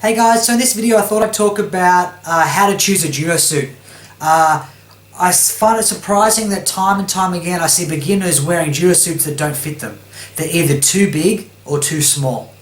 Hey guys, so in this video I thought I'd talk about how to choose a judo suit. I find it surprising that time and time again I see beginners wearing judo suits that don't fit them. They're either too big or too small.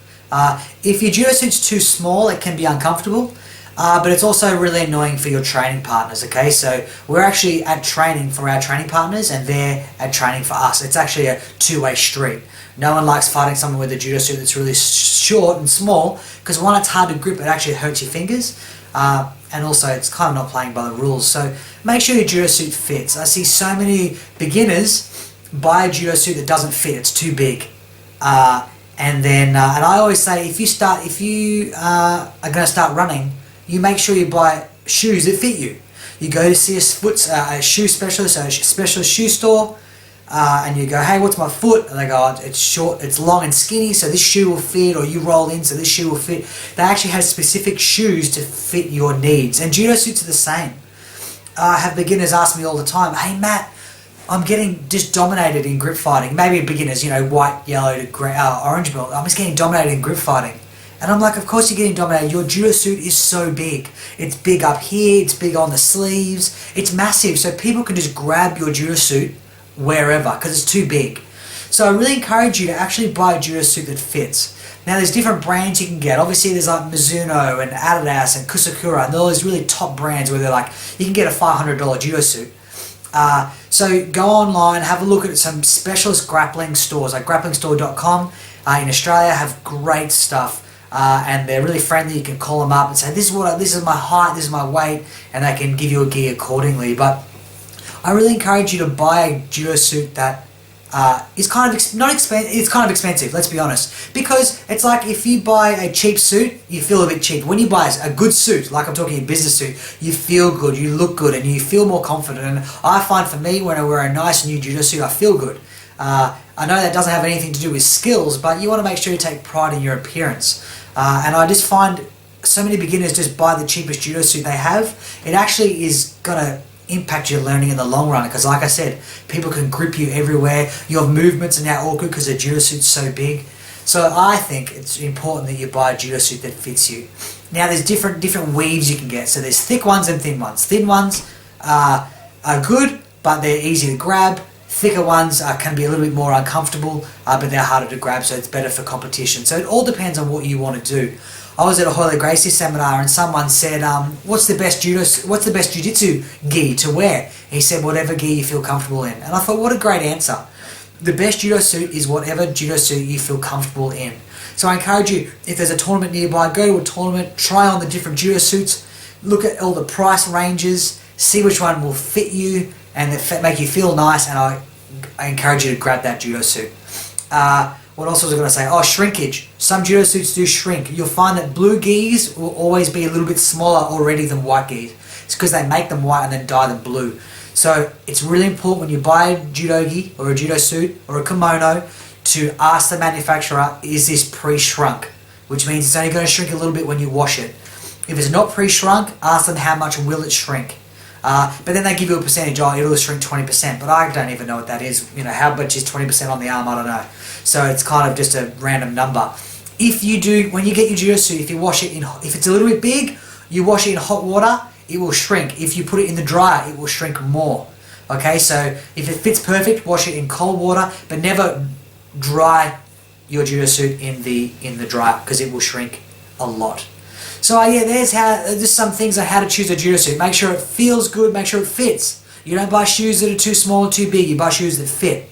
If your judo suit's too small, it can be uncomfortable, but it's also really annoying for your training partners, okay? So we're actually at training for our training partners and they're at training for us. It's actually a two-way street. No one likes fighting someone with a judo suit that's really short and small because one, it's hard to grip, it actually hurts your fingers, and also it's kind of not playing by the rules. So make sure your judo suit fits. I see so many beginners buy a judo suit that doesn't fit, it's too big. And I always say if you are going to start running, you make sure you buy shoes that fit you. You go to see a shoe specialist, a specialist shoe store, and you go, hey, what's my foot? And they go, oh, it's short, it's long and skinny, so this shoe will fit, or you roll in, so this shoe will fit. They actually have specific shoes to fit your needs, and judo suits are the same. I have beginners ask me all the time, hey Matt, I'm getting just dominated in grip fighting. Maybe beginners, white, yellow to grey, orange belt. I'm just getting dominated in grip fighting. And I'm like, of course you're getting dominated. Your judo suit is so big. It's big up here, it's big on the sleeves, it's massive. So people can just grab your judo suit wherever because it's too big. So I really encourage you to actually buy a judo suit that fits. Now there's different brands you can get. Obviously there's like Mizuno and Adidas and Kusakura and all those really top brands where they're like, you can get a $500 judo suit. So go online, have a look at some specialist grappling stores like grapplingstore.com in Australia have great stuff. And they're really friendly. You can call them up and say, this is my height, this is my weight, and they can give you a gi accordingly. But I really encourage you to buy a judo suit that is kind of it's kind of expensive, let's be honest. Because it's like if you buy a cheap suit, you feel a bit cheap. When you buy a good suit, like I'm talking a business suit, you feel good, you look good, and you feel more confident. And I find for me, when I wear a nice new judo suit, I feel good. I know that doesn't have anything to do with skills, but you want to make sure you take pride in your appearance. And I just find so many beginners just buy the cheapest judo suit they have. It actually is going to impact your learning in the long run because, like I said, people can grip you everywhere. Your movements are now awkward because the judo suit's so big. So I think it's important that you buy a judo suit that fits you. Now there's different weaves you can get. So there's thick ones and thin ones. Thin ones are good, but they're easy to grab. Thicker ones can be a little bit more uncomfortable, but they're harder to grab, so it's better for competition. So it all depends on what you want to do. I was at a Hoyle Gracie seminar and someone said, what's the best jiu-jitsu gi to wear? He said, whatever gi you feel comfortable in. And I thought, what a great answer. The best judo suit is whatever judo suit you feel comfortable in. So I encourage you, if there's a tournament nearby, go to a tournament, try on the different judo suits, look at all the price ranges, see which one will fit you and make you feel nice, and I encourage you to grab that judo suit. What else was I going to say? Oh, shrinkage. Some judo suits do shrink. You'll find that blue gis will always be a little bit smaller already than white gis. It's because they make them white and then dye them blue. So it's really important when you buy a judo gi or a judo suit or a kimono to ask the manufacturer, is this pre-shrunk? Which means it's only going to shrink a little bit when you wash it. If it's not pre-shrunk, ask them how much will it shrink. But then they give you a percentage, it'll shrink 20%, but I don't even know what that is. How much is 20% on the arm, I don't know. So it's kind of just a random number. If you do, when you get your judo suit, if you wash it if it's a little bit big, you wash it in hot water, it will shrink. If you put it in the dryer, it will shrink more. Okay, so if it fits perfect, wash it in cold water, but never dry your judo suit in the dryer because it will shrink a lot. So there's just some things on how to choose a judo suit. Make sure it feels good, make sure it fits. You don't buy shoes that are too small or too big, you buy shoes that fit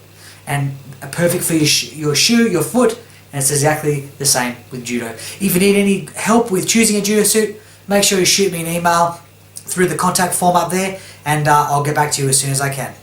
and are perfect for your shoe, your foot, and it's exactly the same with judo. If you need any help with choosing a judo suit, make sure you shoot me an email through the contact form up there and I'll get back to you as soon as I can.